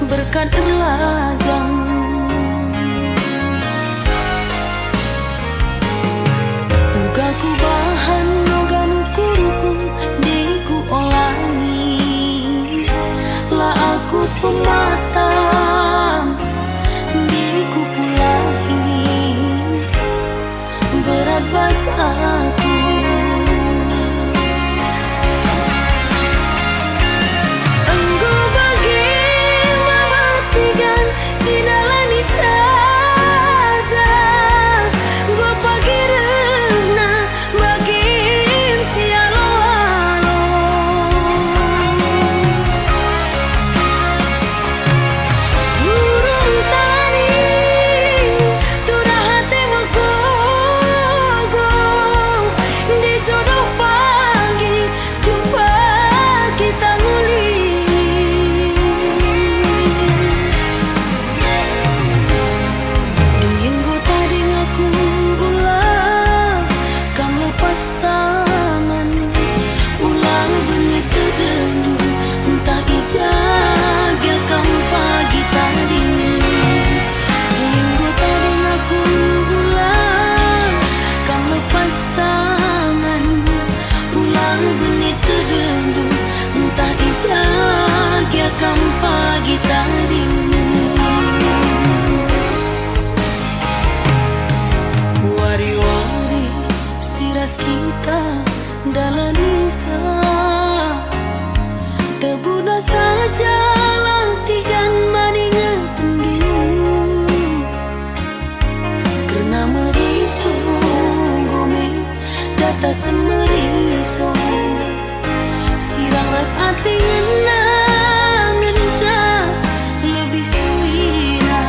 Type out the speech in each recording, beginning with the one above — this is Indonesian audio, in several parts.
berkat lajang. Uga ku bahan nogan ukuruku diku olangi, lah aku pematang diku pulahi, berat bas aku. Wari-wari siras kita dalam nisa, tebuna saja lah tigan maningan tendu, karena meriso gome datasan meriso, sirang ras ati ngenang ngenca lebih suina.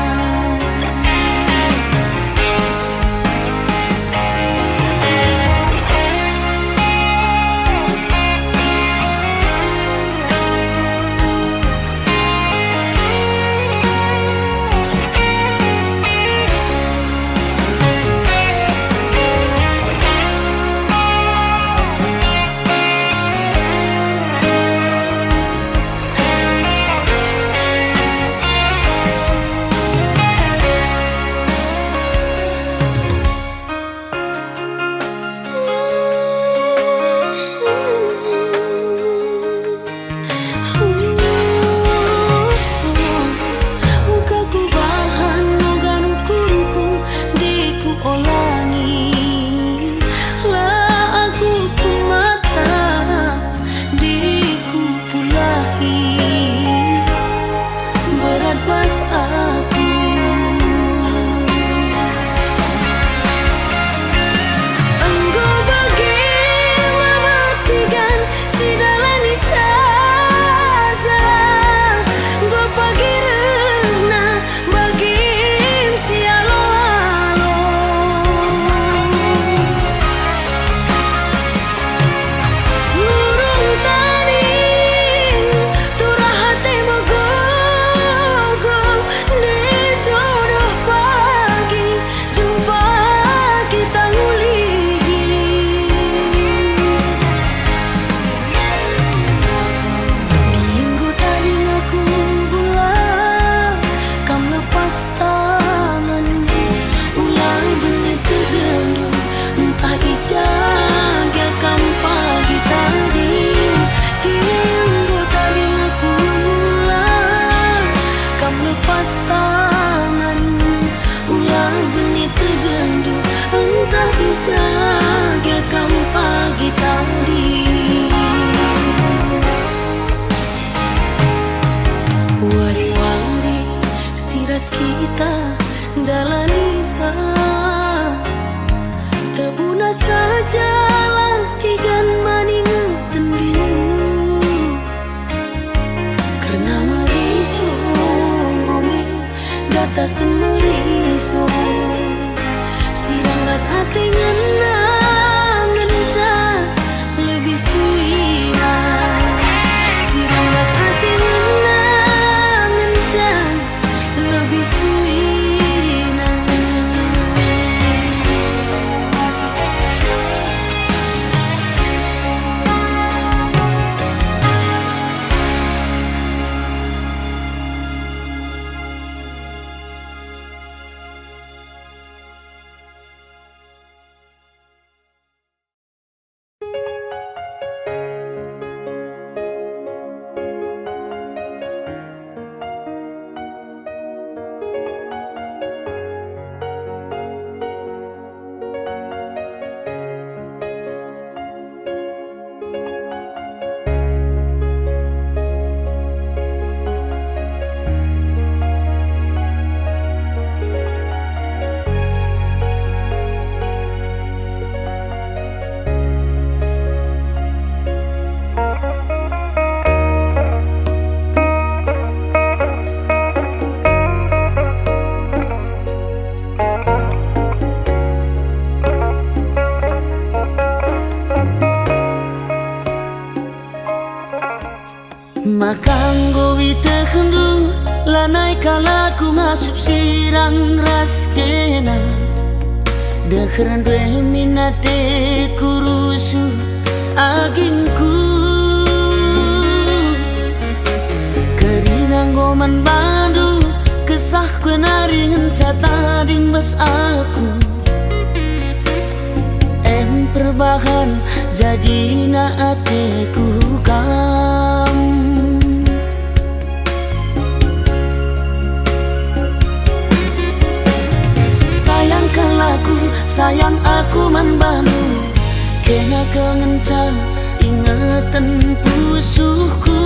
Wari-wari siras kita dalam nisa, tebuna saja lah tigan maningan tendu, karena meriso gome datasan meriso, sirang ras hati ngenang ngenca lebih suina, sirang ras hati ngenang ngenca lebih suina. kala ku ngasup sirang ras kena dekheran dwe minate kurusu agingku kerinang goman bandu kesah kue naringan cata ding bas aku perbahan jadi na ateku kam sayangkan laku sayang aku man banu kena kengenca ingatan pusuhku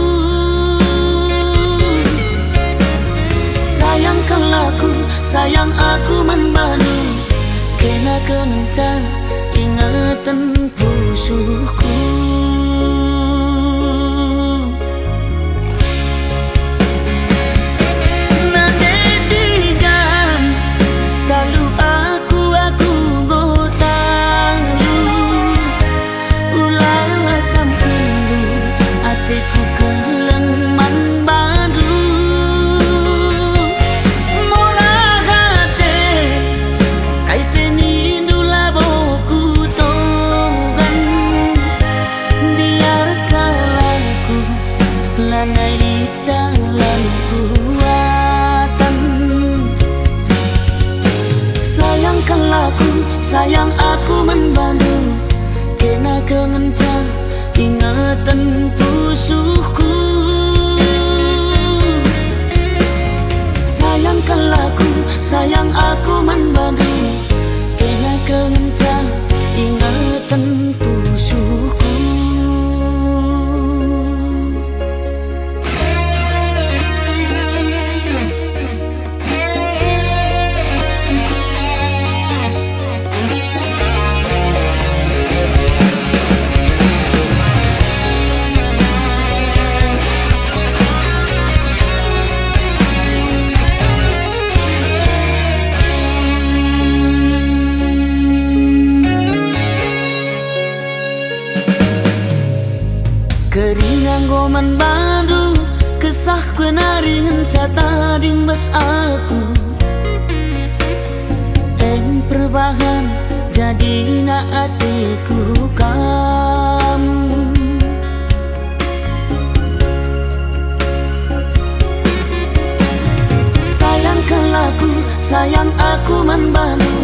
sayangkan laku sayang aku man banu kena kengenca ingatan pusuhku nandetigan talu aku gotalu ulala sampendu ateku keleng man badu murah hati kaiten indula boku lanai dalam kuatan sayangkan laku sayang aku membantu kena kengenca ingatan pusuhku sayangkan laku sayang aku membantu kena kengenca ingatan pusuhku kerinang goman bandu kesah kue naringan cata ding bas aku perbahan jadi na atiku kam sayangkan laku sayang aku man bandu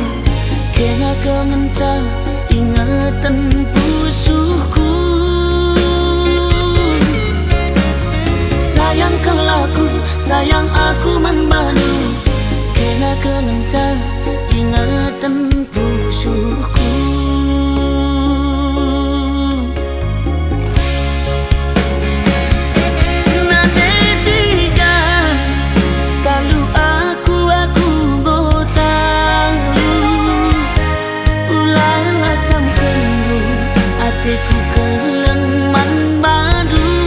kena kengenca ingatan pusuhku sayangkan laku sayang aku man banu kena kengenca ingatan pusuhku nandetigan talu aku gotalu ulala sampendu ateku keleng man badu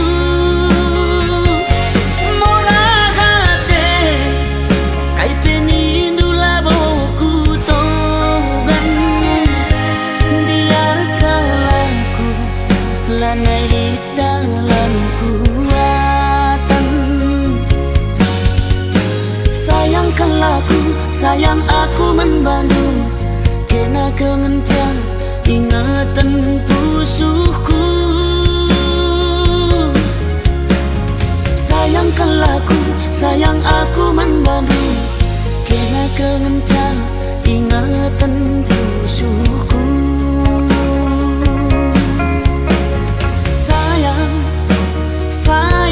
lanai dalam kuatan sayangkan laku sayang aku membantu kena kengenca ingatan pusuhku sayangkan laku sayang aku membantu kena kengenca ingatan pusuhku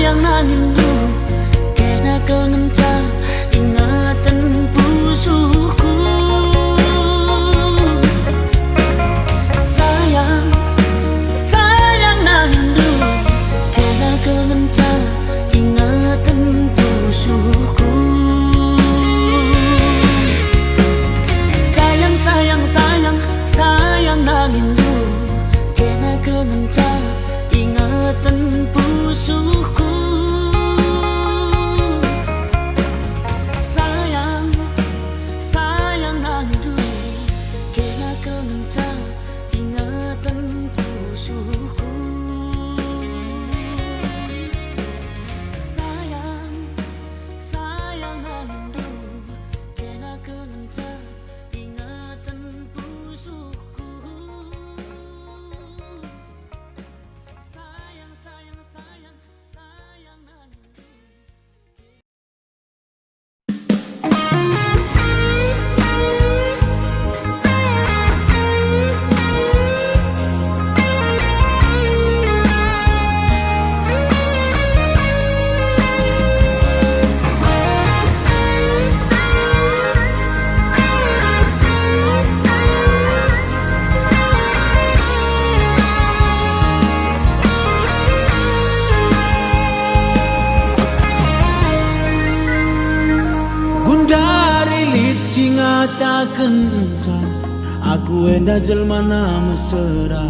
sayang nangindu kena kengenca ingatan pusuhku sayang nangindu kena kengenca ingatan pusuhku Singataken encan aku enda jelmana mesra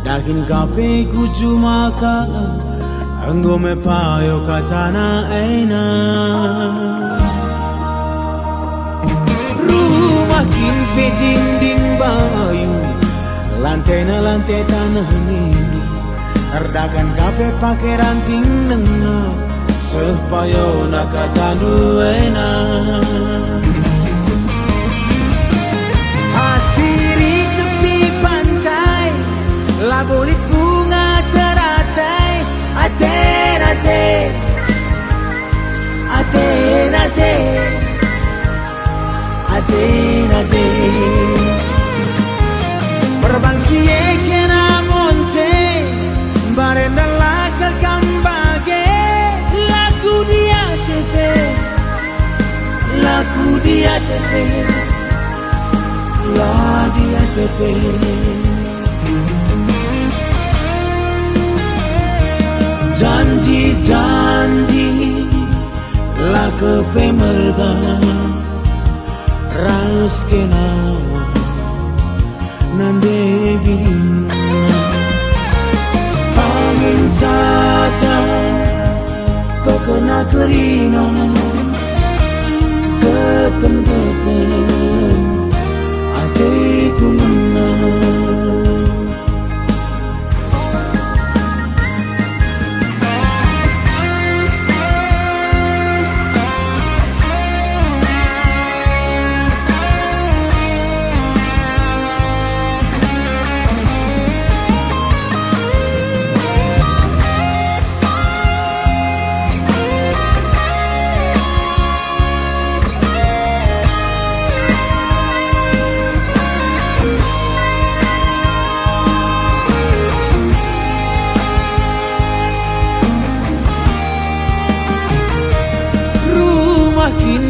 dakin kape kucu maka anggo me payo katana eina rumah kimpe dinding bayu lantai na lantai tanah ini erdakan kape pake ranting nenga sepayo nakatanu eina asiri tepi pantai labulit bunga teratai aten aten aten aten aten aten perbang siye kena monte barenda lakal kambage laku dia tepe laku dia tepe la dia tepe janji-janji la kepe merga raus kena nande bina angin saja pekena kerina ketem-ketem hatiku menang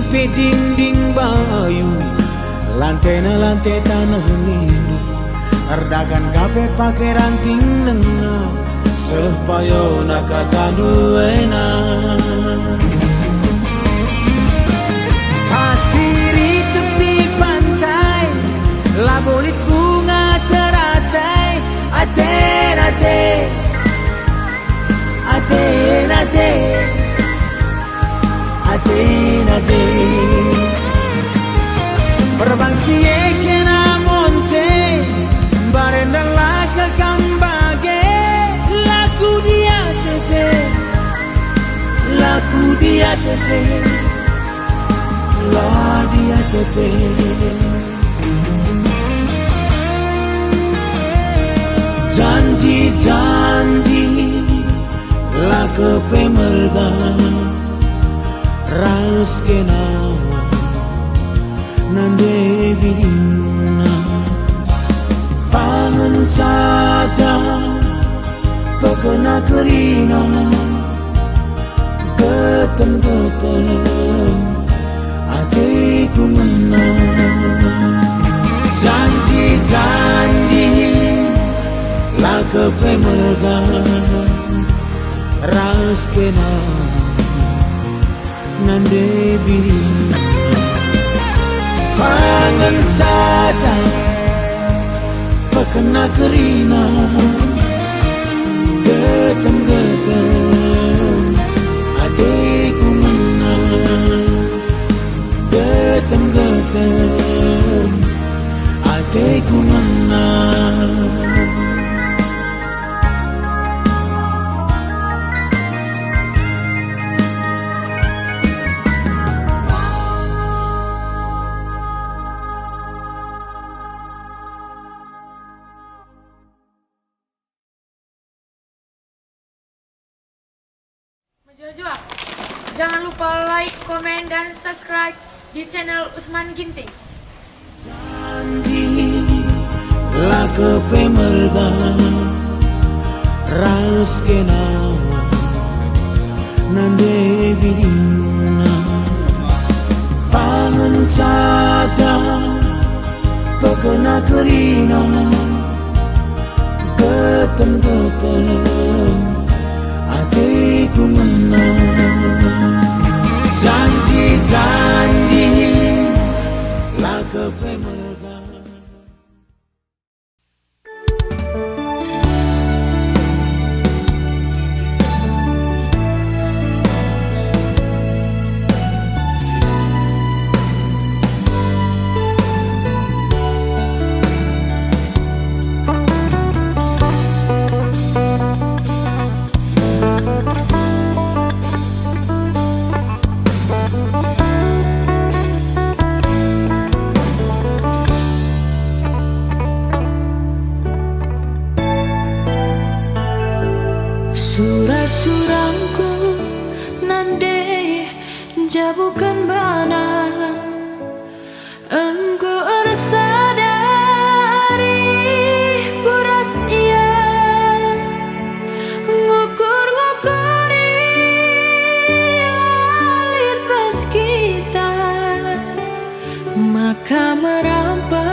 pe dinding bayu lantai na lantai tanah ini erdakan kape pake ranting nenga sepayo nakatanu eina asiri tepi pantai labulit bunga teratai aten aten aten aten aten aten perbang siye kena monte barenda lakal kambage laku dia tepe laku dia tepe la dia tepe janji-janji la kepe merga raus kena nande bina pangan saja pekena kerina ketem-ketem hatiku menang janji-janji la kepe merga raus kena nande bina pangan saja pekena kerina getem-getem hatiku menang getem-getem hatiku menang Jojo, jangan lupa like, komen, dan subscribe di channel Usman Ginting. Janji la kepe merga raus kena nande bina pangan saja pekena kerina getem-getem hatiku menang janji-janji Surah-surahku nande jabukan bana engkau sadari kuras ia ngukur-ngukuri lalit pas kita maka merampat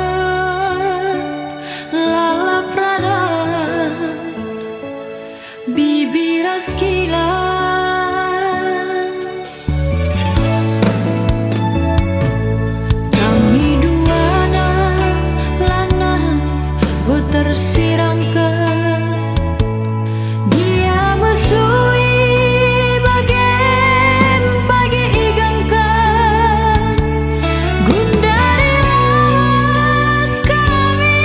lalap peranan bibir sekilas kami duana lanang go tersirangkan dia mesui bagen pagi igangkan gundari las kami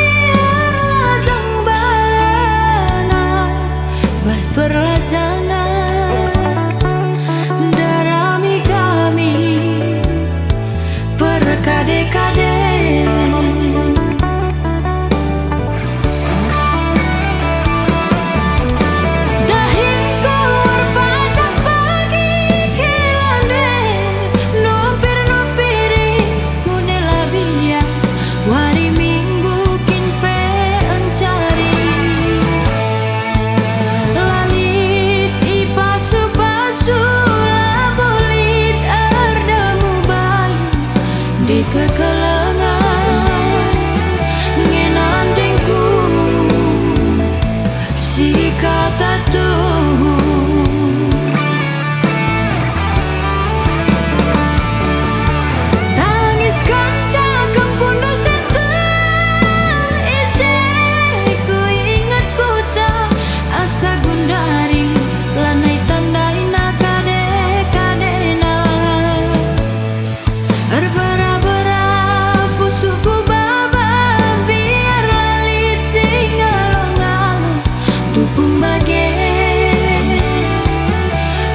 lajang bana bas perlajanan darami kami perkade-kade dahin kur pajak pagi kilande nopir-nopiri kunela bias wari minggu kinpe encari lalit ipasu-pasu labulit ardamu bayu di kekelengan ngenandingku si kata tuh tangis kaca kempundu sentang isi ku ingat kuta asa gundari lanai tandaina kade-kadena erbara-bara pusuku baba biar lalit singalong-along tupung bagen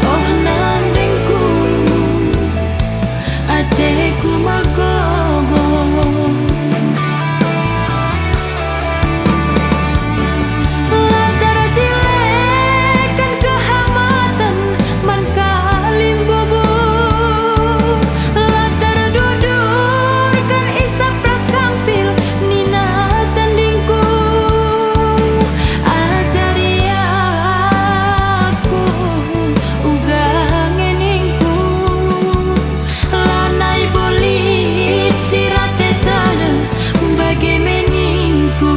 oh nandingku ateku magogo lantar cilekan kehamatan man kalim bobo lantar dudurkan isap pras kampil nina tandingku ajari aku uga ngeningku lanai bolit sirate tanah bagi meningku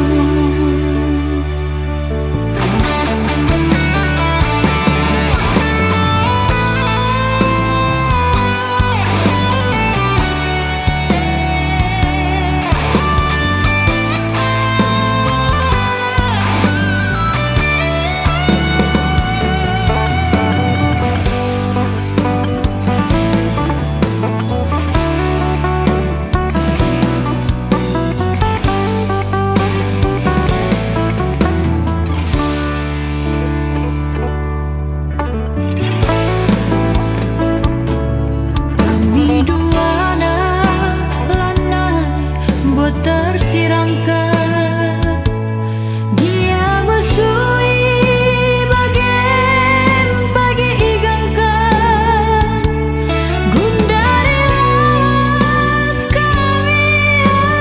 kami duana lanai buat tersirangkan dia mesui bagen pagi igangkan gundari las kami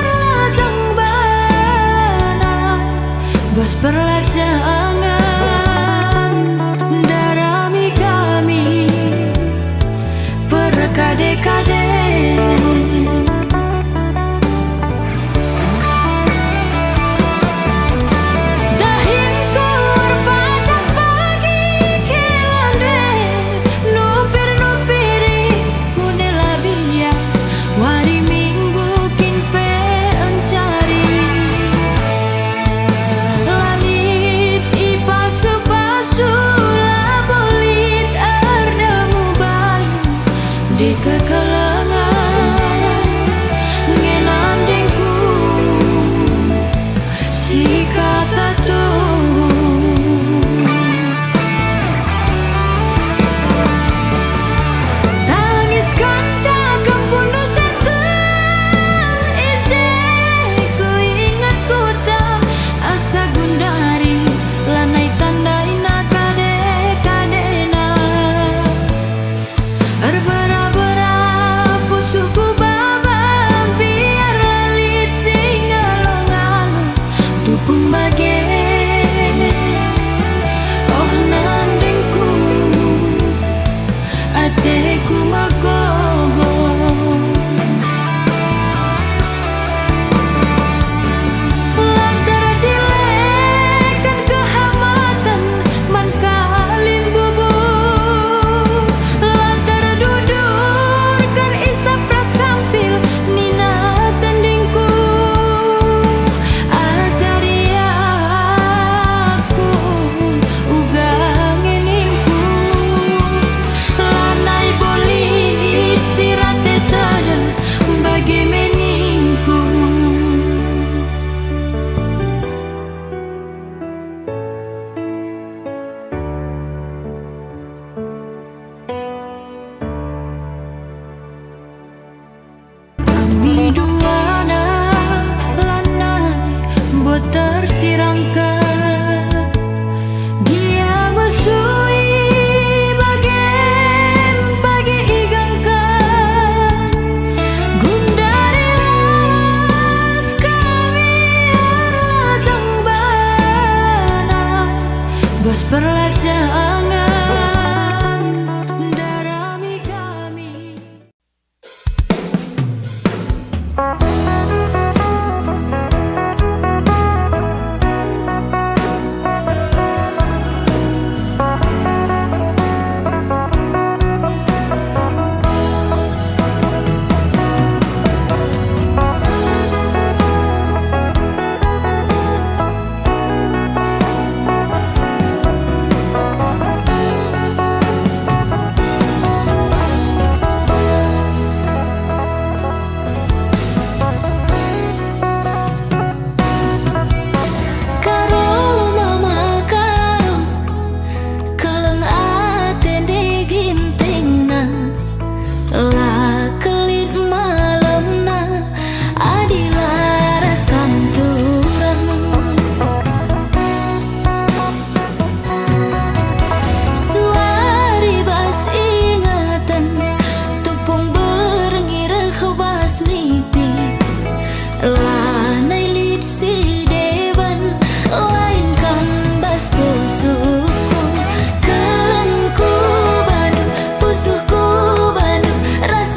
lajang bana bas perlajangan darami kami perkade-kade dahin kur pajak pagi kilande nopir-nopiri kunela bias wari minggu kinpe di kekalangan ngenandingku si kata tuh tangis kanca kempundu sente ise ku ingat kota asa gundari lanai tandaina kade kadena arbara-bara pusuku babam biar lalit singalong-along tupung bage oh nandingku ateku magogo lantara cilekan kehamatan man kalin bubuk lantara dudurkan isap ras kampil nina tandingku ajari aku uga ngeningku lanai bolit sirate tada bagi meningku kami duana lanai buat tersirangkan dia mesui bagen pagi igangkan gundari las kami lajang bana bos perlajangan darami kami. Karo mama karo keleng aten di gintingna la kelit malemna adi laras kanturan suari bas ingatan tupung berngirah bas lipi lanai lit si dewan lain kambas pusuku kelengku bandu pusuku bandu ras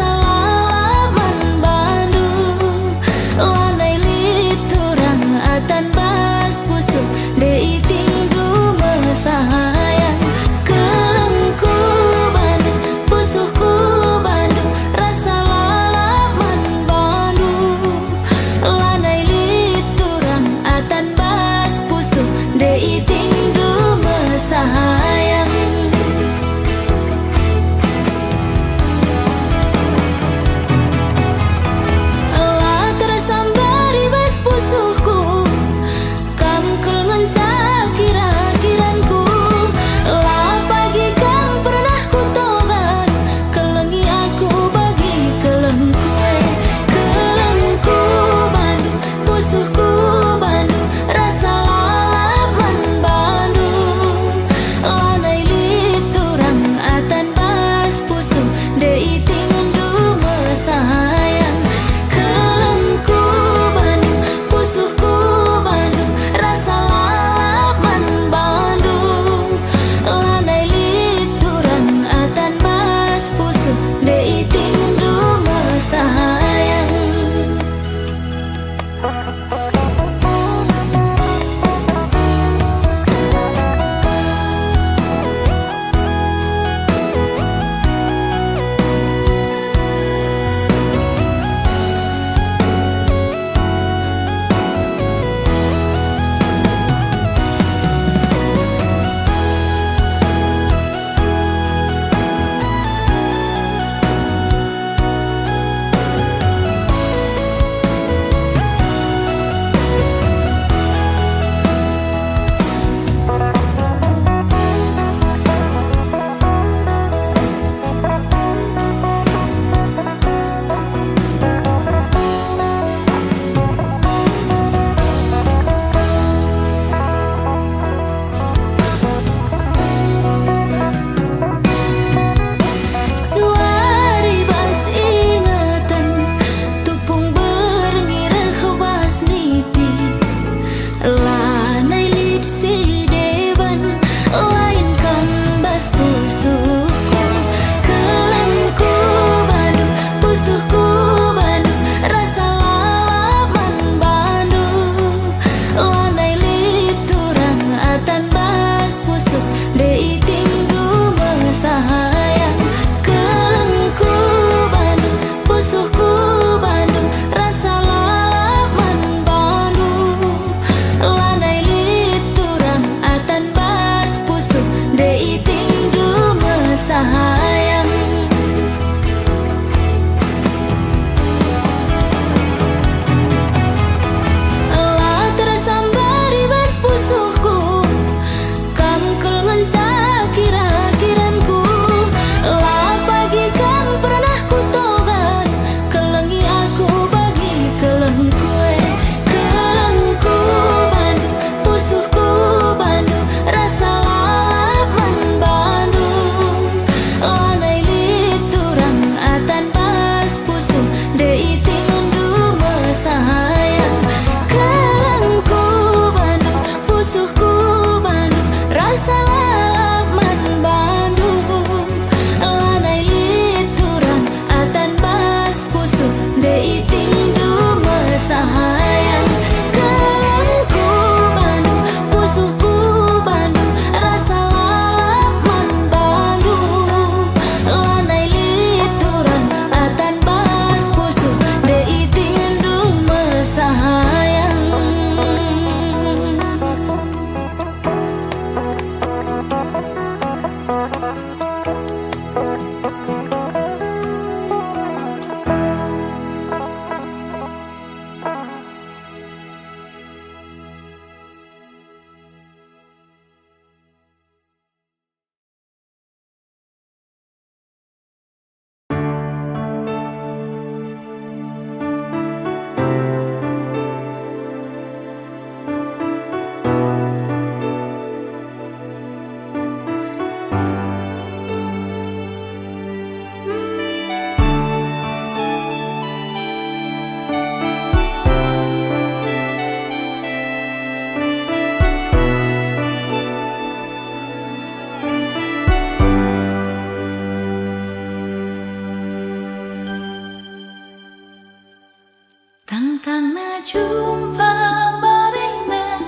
Antang na jumpa barengna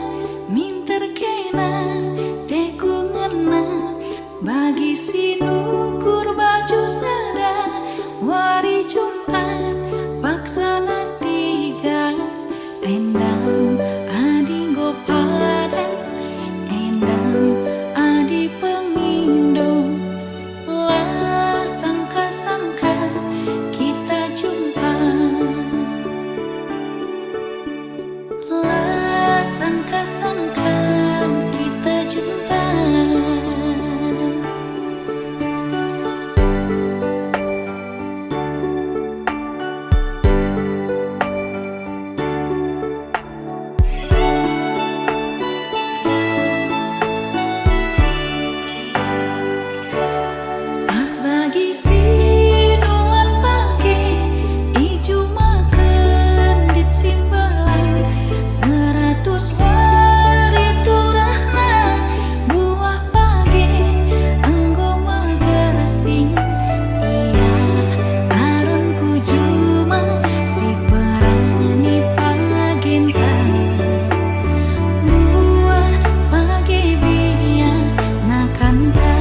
minter kena deku ngena bagi sinukur baju sada wari Jumat paksana tiga endam adi gopadan endam adi pengindo lah sangka-sangka kita jumpa. Sangka-sangka kita jumpa. Pas bagi sinuan pagi ijo makan dit simbalan 100 wari turahna buah pagi anggo magarasing iya aron ku juma si perani pagenta buah pagi bias nakanta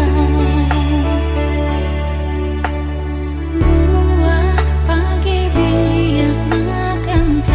buah pagi bias nakanta.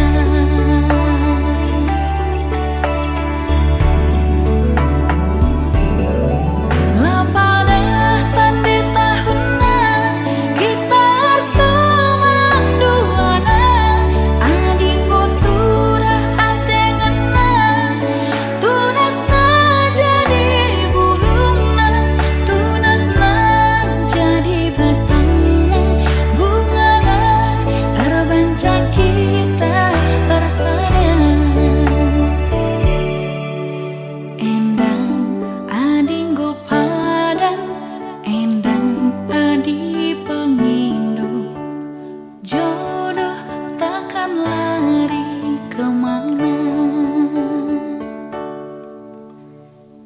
Jodoh takkan lari kemana.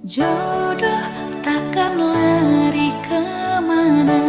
Jodoh takkan lari kemana.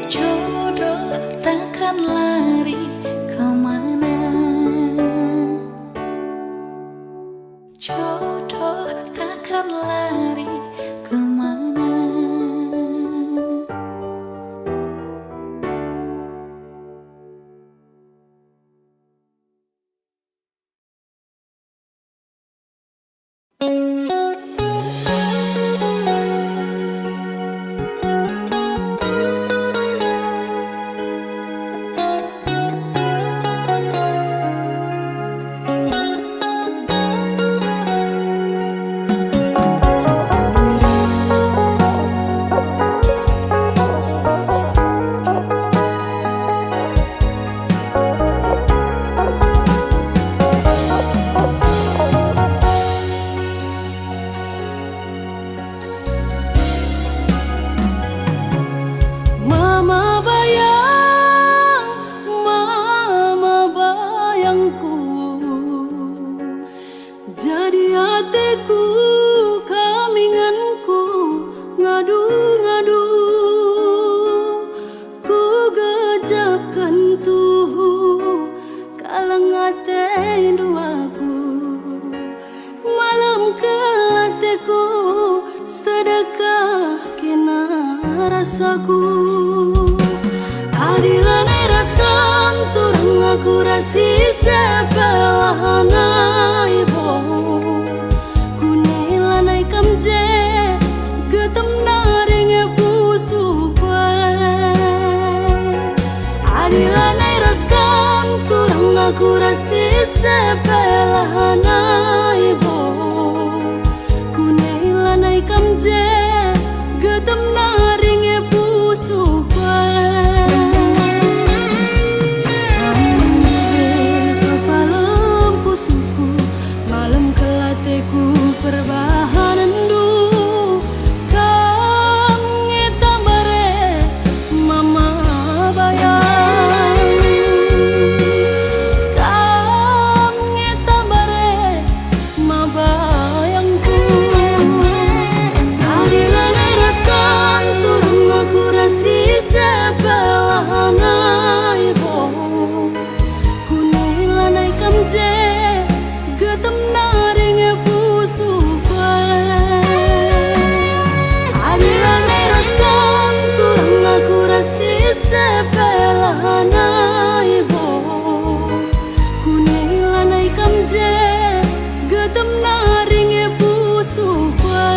Jodoh takkan lari kemana. Jodoh takkan lari kemana. rasaku. Adilan eraskan turang aku rasi sebelahana ibo. Kunelanai kamje getem naring busu kue. Adilan eraskan turang aku rasi sebelahana ibo. Kunelanai kamje getem naring busu kue. Sebelahana ibo, kunelanai kamje getem naring busu kue.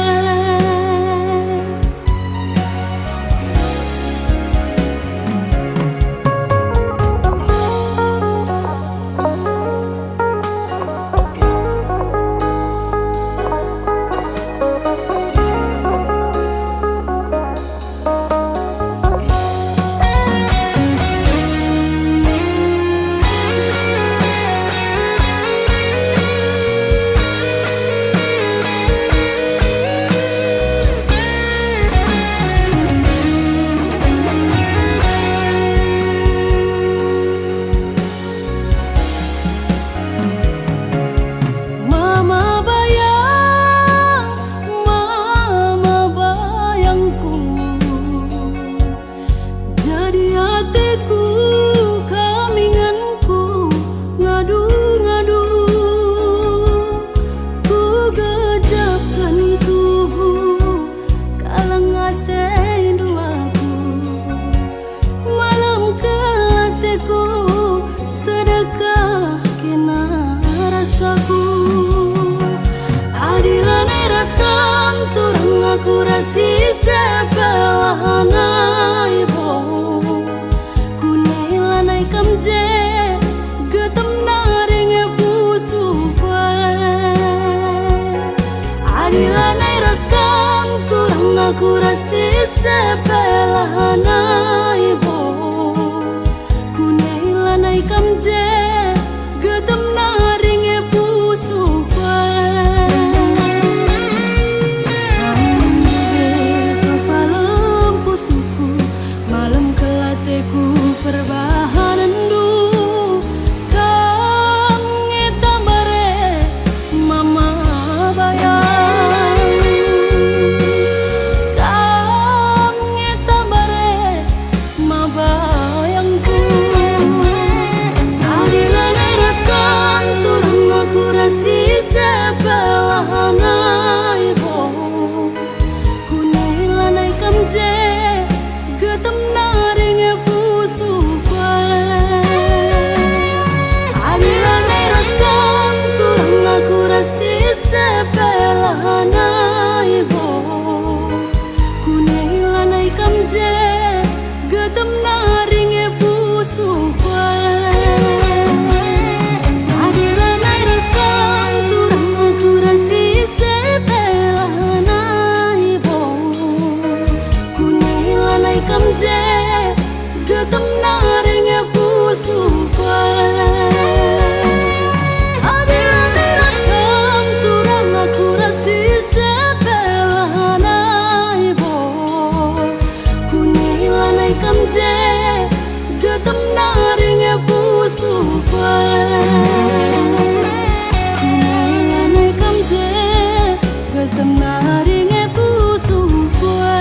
Aku rasi sebelahana ibo, kunelanai kamje getem naring busu kue. Adilanai raskan turang aku rasi sebelahana ibo, kunelanai kamje getem naring busu kue. Sebelahana ibo, kunelanai kamje getem naring busu kue. Adilanai raskan turang aku rasi sebelahana ibo, kunelanai kamje getem naring busu kue. Kamje getem naring busu kue. Kunelanai kamje getem naring busu kue.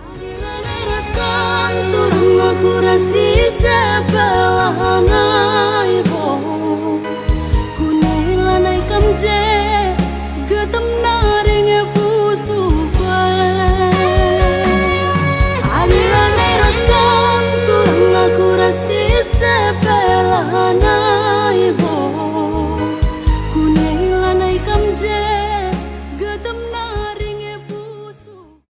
Adilanai raskan turang aku rasi sebelahana ibo, kunelanai kamje getem naring pusuka adilane raskan turang aku rasi sepelana ibo kunailanai kamje getem naring pusuka.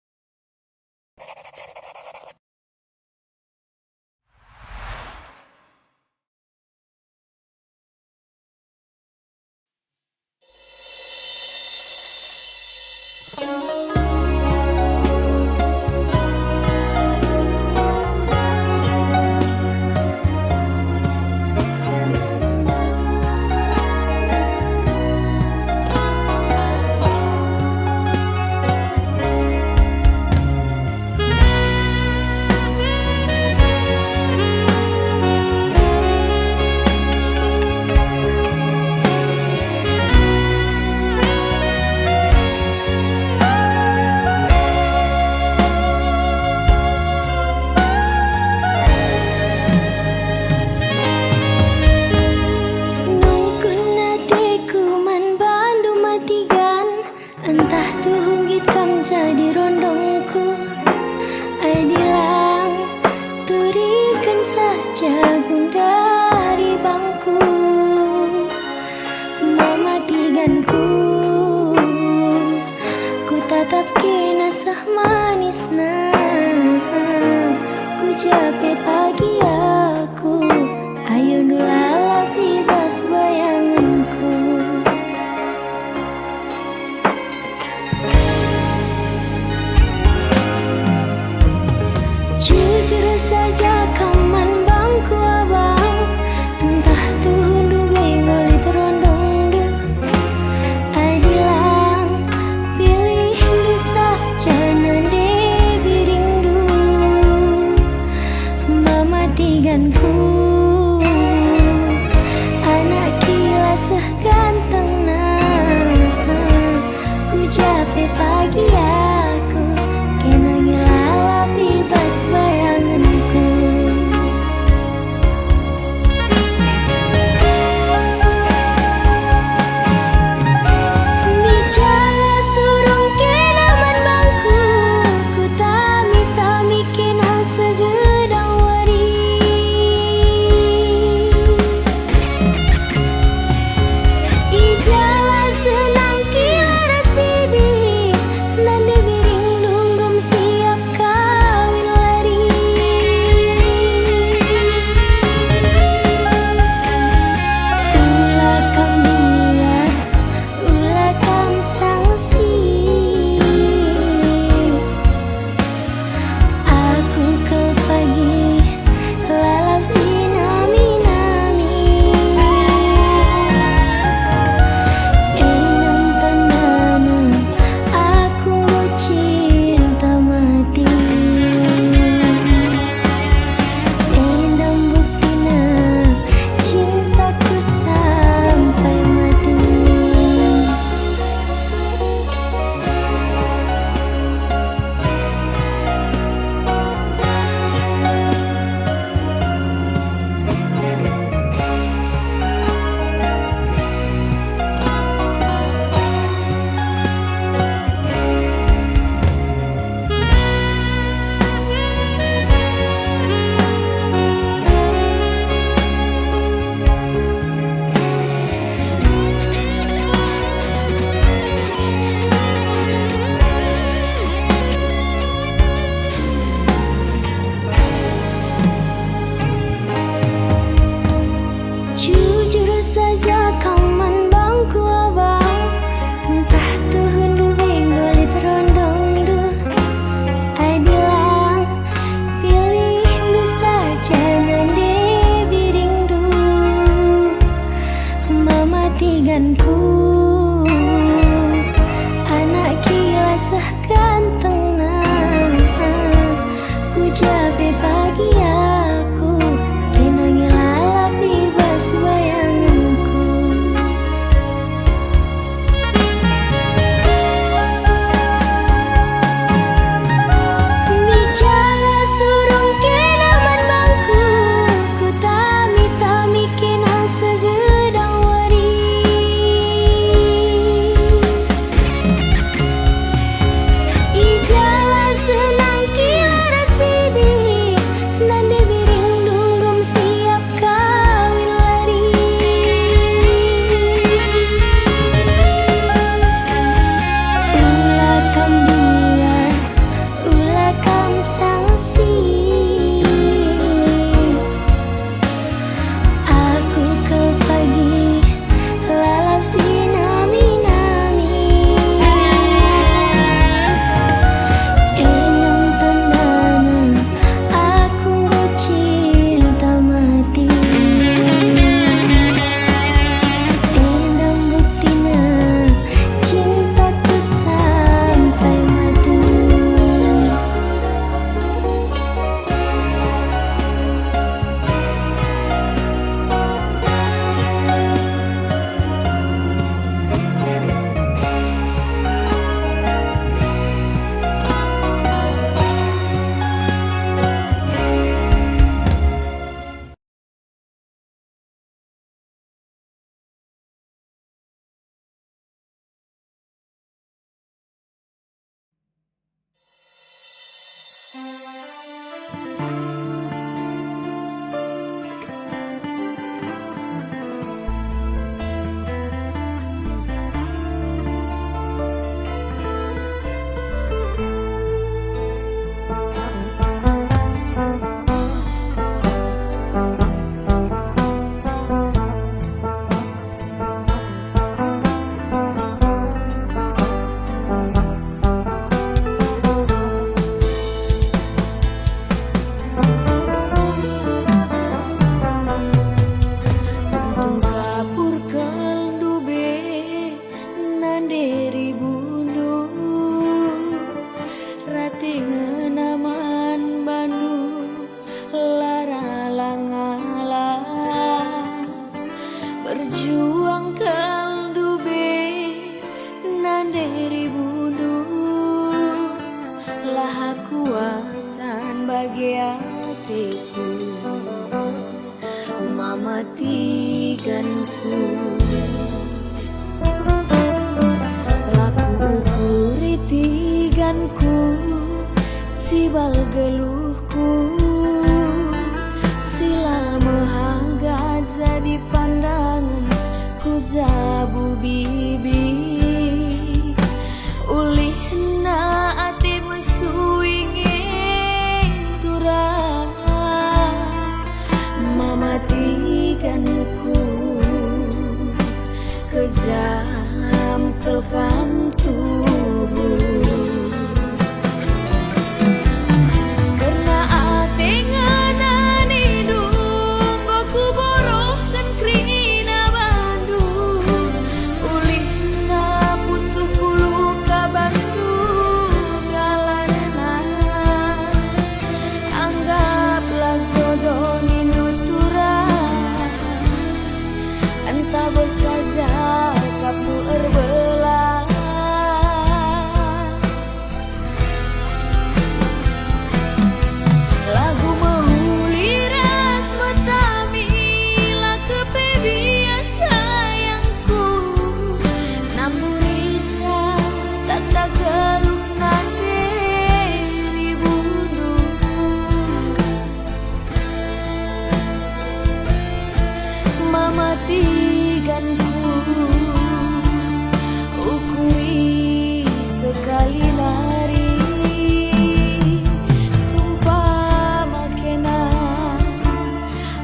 Entah tuh hunggit kam jadi rondongku Aidilang turikan saja gundari bangku Mematiganku Ku tatap kena sah manisna Ku jape pagi aku Ayo nulala bebas bayanganku Jujur saja kaman bangku abang Entah tuh hundu benggol terondong du Adilang pilih du saja nande birindu Mematiganku Anak kila seganteng nah Ku jape pagi aku Kena ngilala bebas bayanganku Bicara surung kenaman bangku Ku tami-tami kena segedang wari Ijala senang kilaras bibi Nande biring nunggum siap kawin lari Ulah kam dia, ulah kam sangsi Aku ke pagi lalap sinami-nami Enam tandana aku mau cinta mati Enam buktina cintaku sampai mati Jujur saja kaman bangku abang Entah tuh hundu benggol terondong du Adilang pilih du saja nande birindu Mematiganku Anak kila sah ganteng nah Ku jabe pagi aku Kena ngilala bebas bayanganku Bicara surung kenaman bangku Ku tami-tami kena segedang wari cibal geluhku sila mehaga jadi pandangan ku jabu bibi ulih na ati musuinge turah mematikanku kejam kelkam tubuh karena ate nganani dung ku borohkan krina Bandung ulih na pusuhku luka Bandung galarna anggaplah jodoh entah saja kamu erbelas lagu mahuliras matamila kepebias sayangku namun risa tak geluh nande ribunuku mematikanku ukuri sekali lari sumpah makena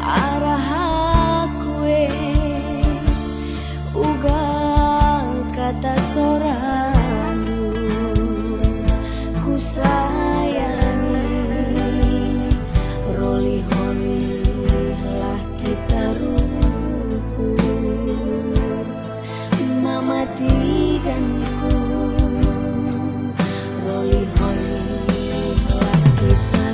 arah aku uga kata sorandu ku sayangi roli-holi lah kita mematikanku roli-holi lah kita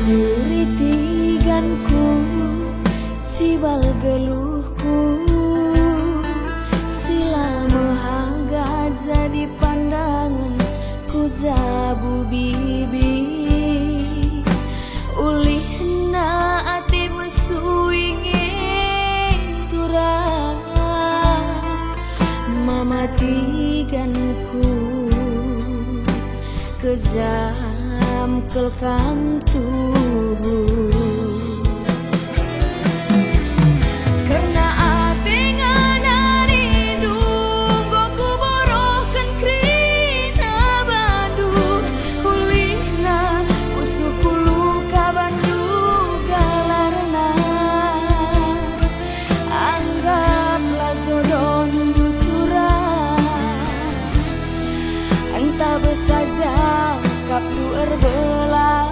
kuritiganku cibal geluhku sila mehaga jadi pandangan ku jabu bibi ulih na ati musuinge turah mematikanku kejam kelkam tubuh karena ate nganani dung ku borohkan krina Bandung ulihna usuhku luka Bandung galarna anggaplah jodoh nunggu turah entah saja kapku erbelas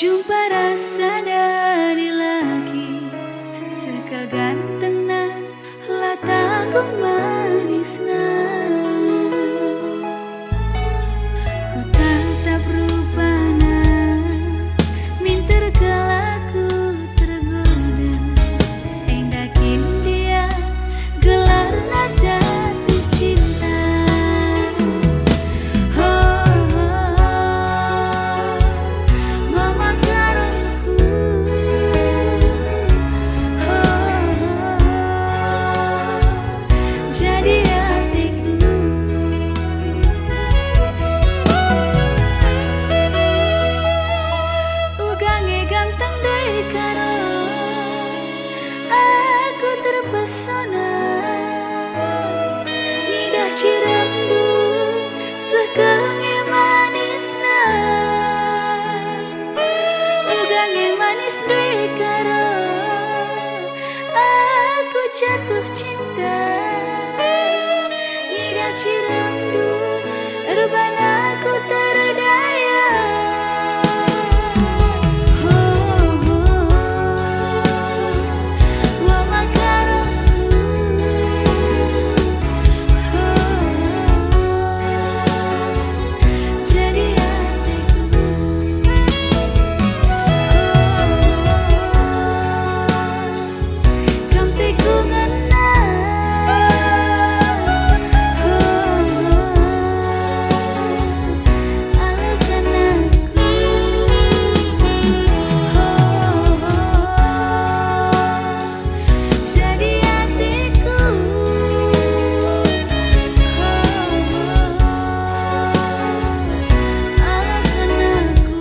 Jumpa rasa dari lagi sekagantengna latanggung manisna. Ku tatap rupana minter kalaku tergoda. Engdakin dia gelarna jatuh cinta. Mama karungku, jadi hatiku. Ugange ganteng deui karo aku terpesona. Ngidah cirandu sekenge manisna. Ugange manis deui karo aku jatuh cinta. Ngidah cirandu rubana aku terdaya. Mama karungku, jadi hatiku. Kamtiku ngena, alukan aku. Jadi hatiku. Alukan aku.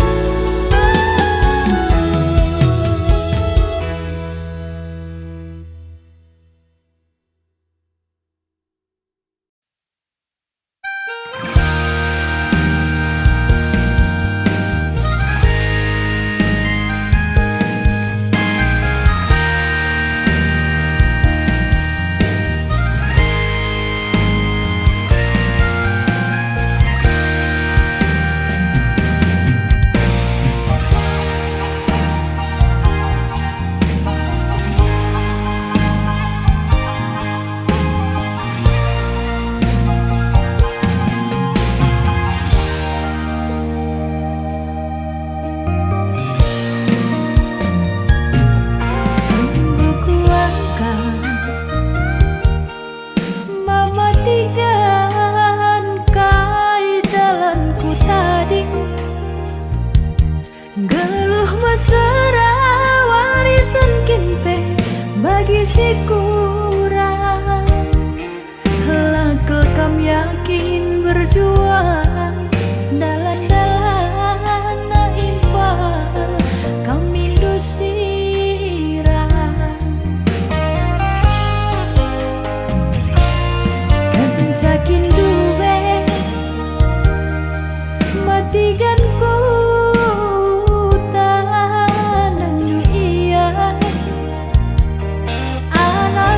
Tunggu kuangkan mama tigaan kai dalanku tading. Geluh mesra warisan kimpe bagi si kurang. Lakel kam yakin berjuang dalan-dalan na infal kami dusirang. Kencakin duwe matigan ku tanang iya. Anak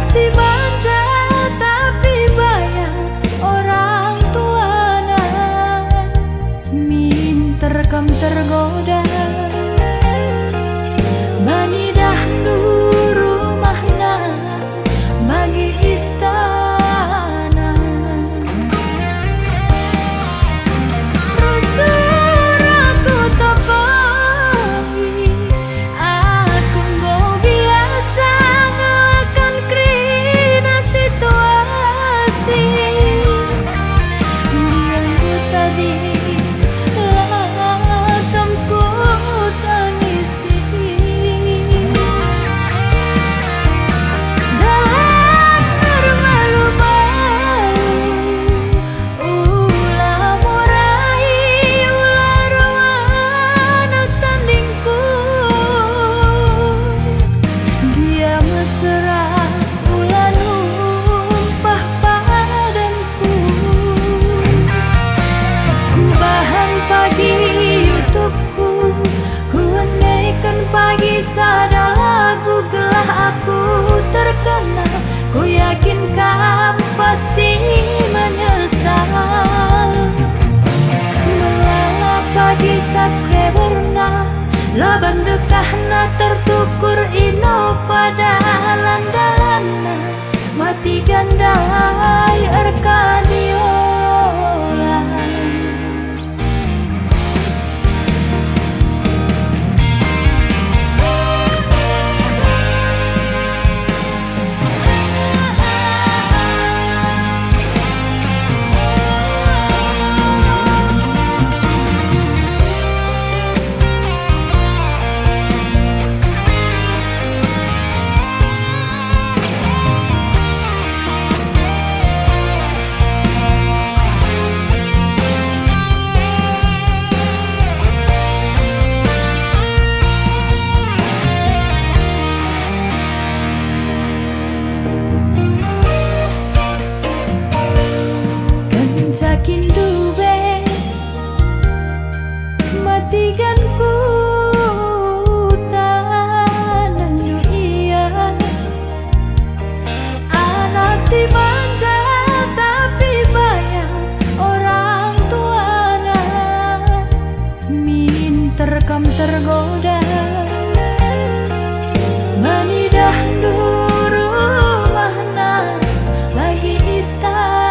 Laban dekahna tertukur ino pada landalana mati gandai erkadiola. Sakin dube matikan ku tanang dunia anak si manja tapi banyak orang tuana min terkam tergoda manidah duru mahna lagi istana.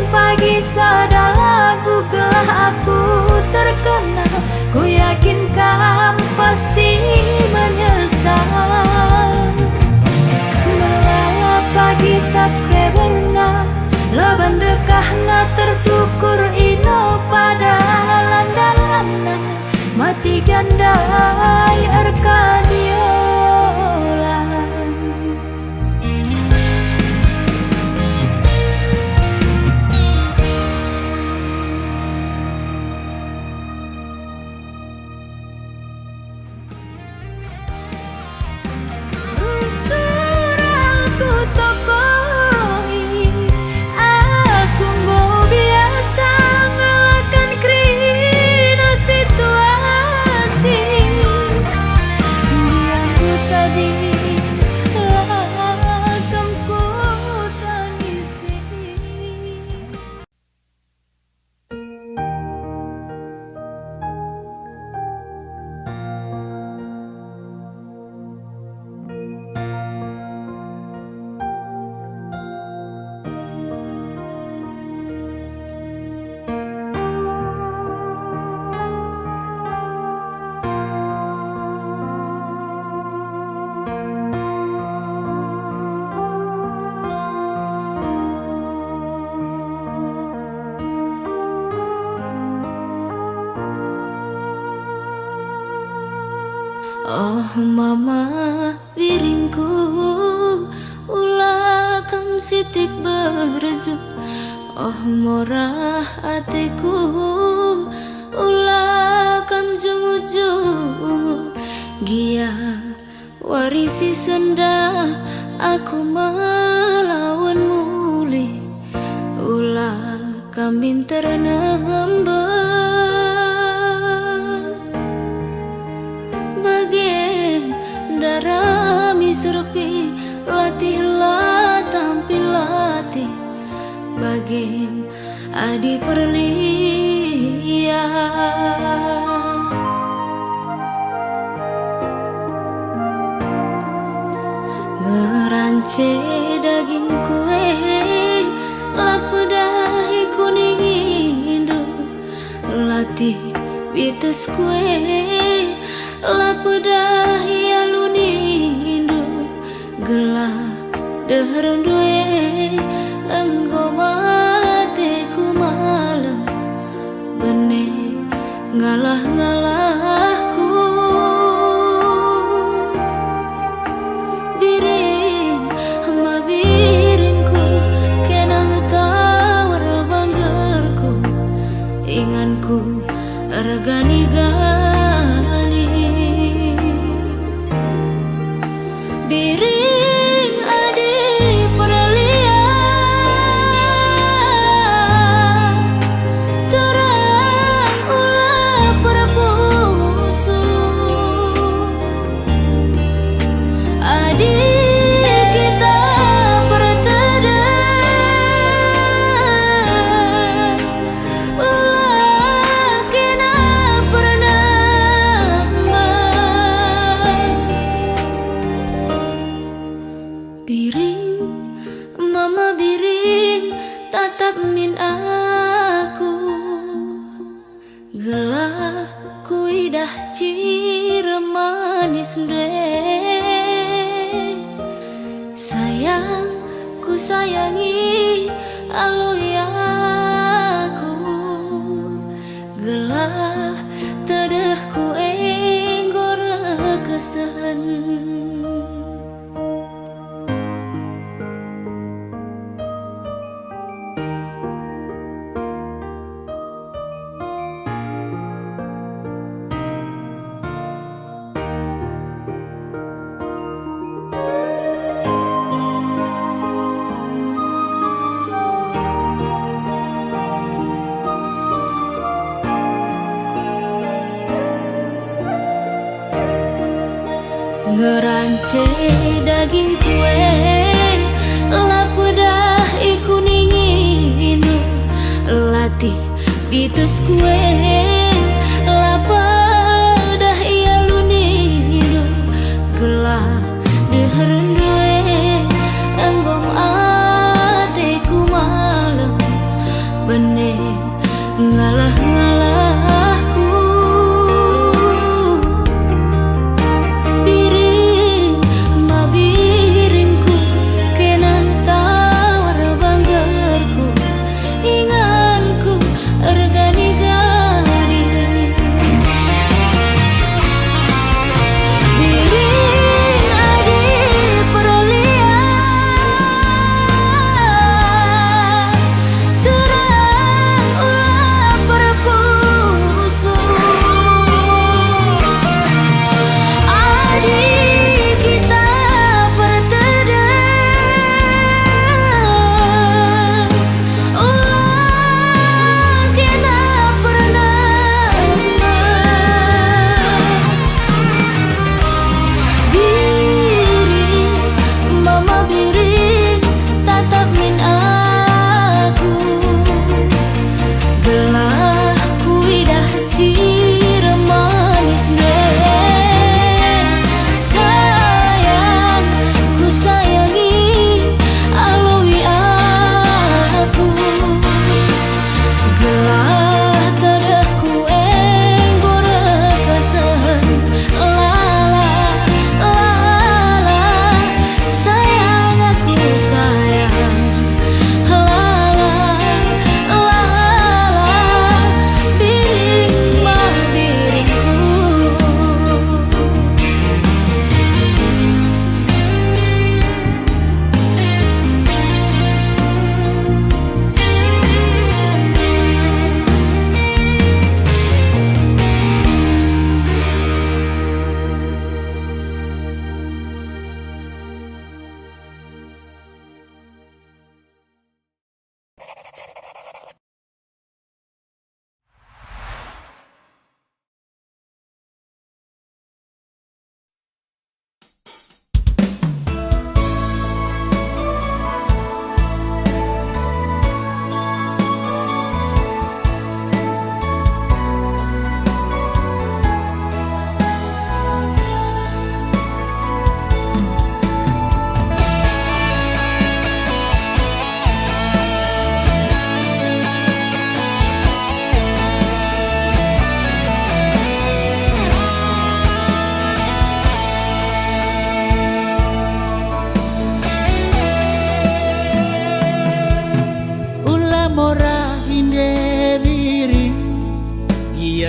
Pagi sada lagu gelah aku terkenal, ku yakin kamu pasti menyesal. Melala pagi subscriberna, laban dekahna tertukur ino pada landalana mati gandai erkadiola. Oh mama wiringku ulah kam sitik berju. Oh morah hatiku ulah kam jungu-jungu. Gia warisi senda aku melawan muli. Ulah kam binter nembel darami serpi latih lah tampil latih bagim adi perlia ngerance daging kue lapedahi kuning indu latih bites kue lapedahi alun indu gelah deherun due engkau matiku malam benih ngalah-ngalahku. Biring ma biringku kenang tawar banggerku inganku regani-gani. Biring adi peralia terang ulah perapusu adi kita berteda ulah kena pernah biring mama biring tatap min aku gelah kuidah cire manis ndeng sayang ku sayangi aloyaku gelah tedehku enggor kesahan. Ngerance daging kue lapedah iku ninginu latih bitus kue lapedah iya lunidu gelah deherendue enggong atiku malam benih ngalah-ngalahku. Inganku regani-gani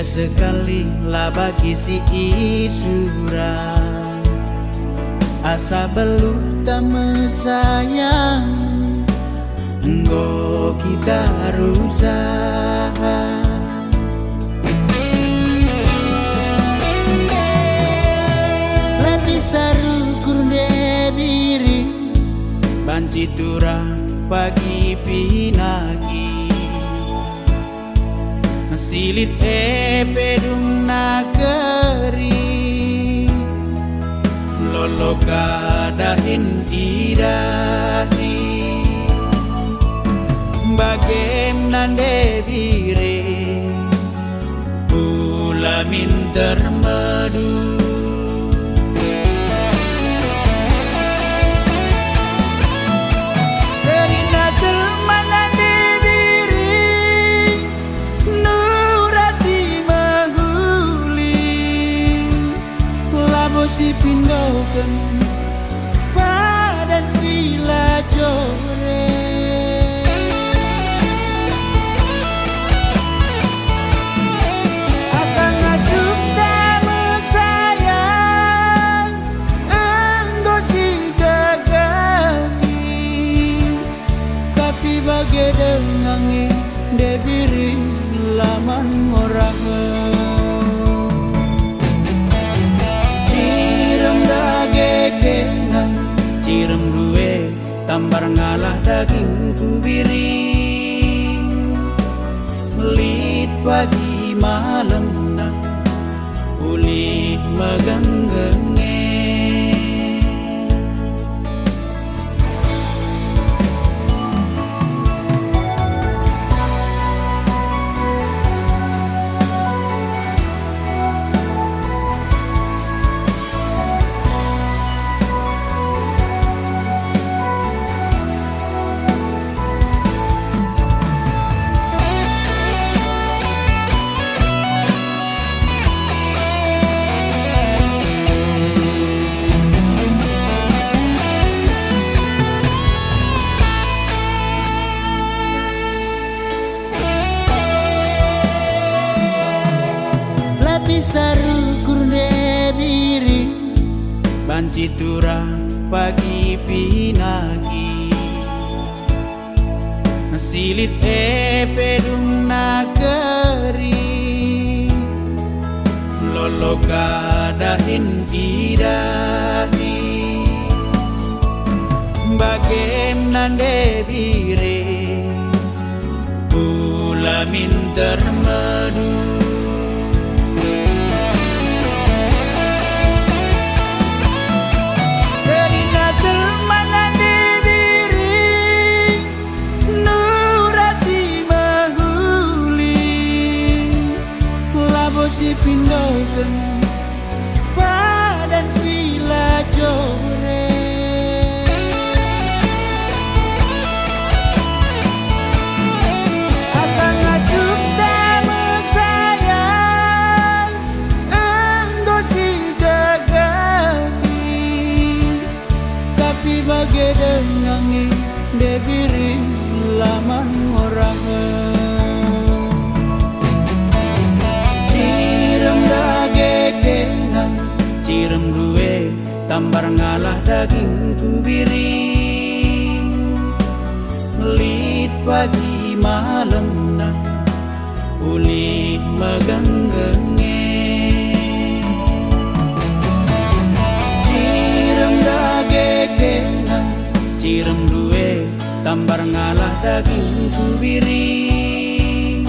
sekali lah bagi si isura. Asa belum tak mesayang, enggo kita rusak. Latih saru kurde diri, banci turang pagi pinagi. Silit pedung nageri, lolo kadahin tidahi. Bagaimana debire, ulamin termadu. Si pindokan padan sila jore, asa ngasup tak mesayang, enggo si gagani. Tapi bagai dengangi debiri laman ngorah. Cirem duwe tambar ngalah daging kubiring, melit pagi malam nak uli megenggenge. Saru kurde diri, banci turang pagi pinagi. Silit pedung nageri, lolo kadahin tidahi. Bagaimana debire, ulamin termadu. Si pindokan padan sila jore, asa ngasup tak mesayang, enggo si gagani. Tapi bagai dengangi debiri laman ngorah. Cirem duwe tambar ngalah daging kubiring, melit pagi malam nak uli megenggenge. Cirem dagekenan, cirem duwe tambar ngalah daging kubiring,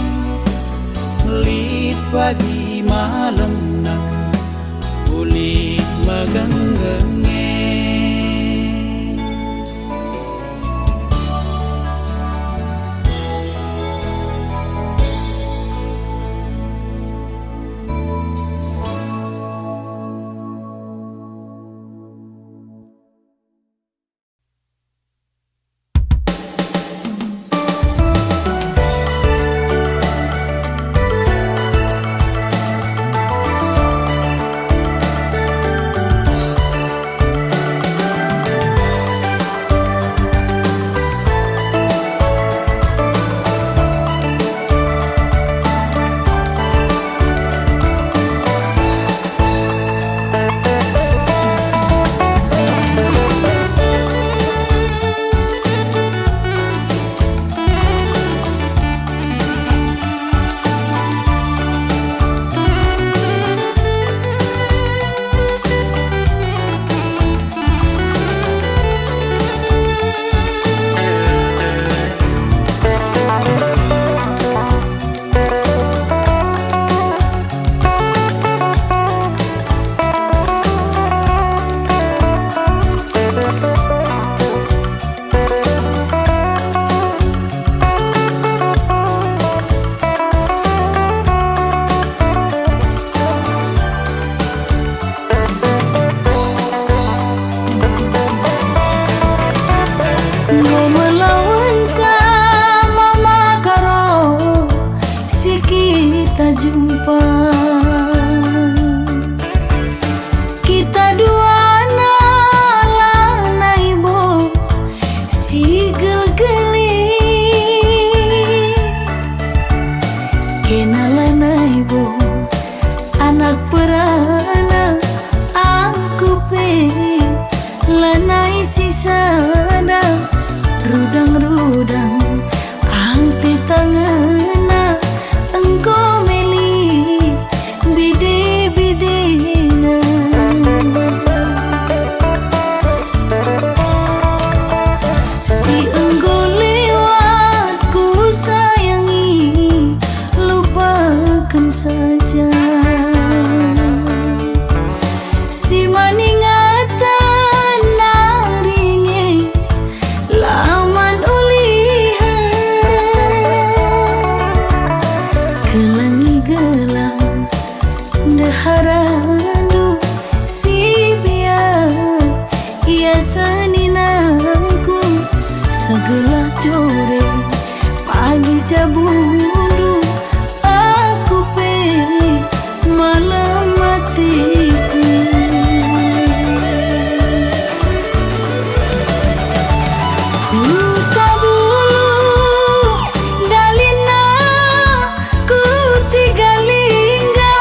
melit pagi malam nak uli megenggenge. tak pernah aku pe lanai sisana rudang-rudang ante tangana engkau meli bide-bidena si engkau lewat ku sayangi lupakan saja si maningatan naringe laman ulihan kelangi gelang deharandu si biar ia seninangku segelah jore pagi jabundu aku pe malam matiku ku tabulu dalina ku tiga lingga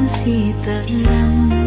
si terang.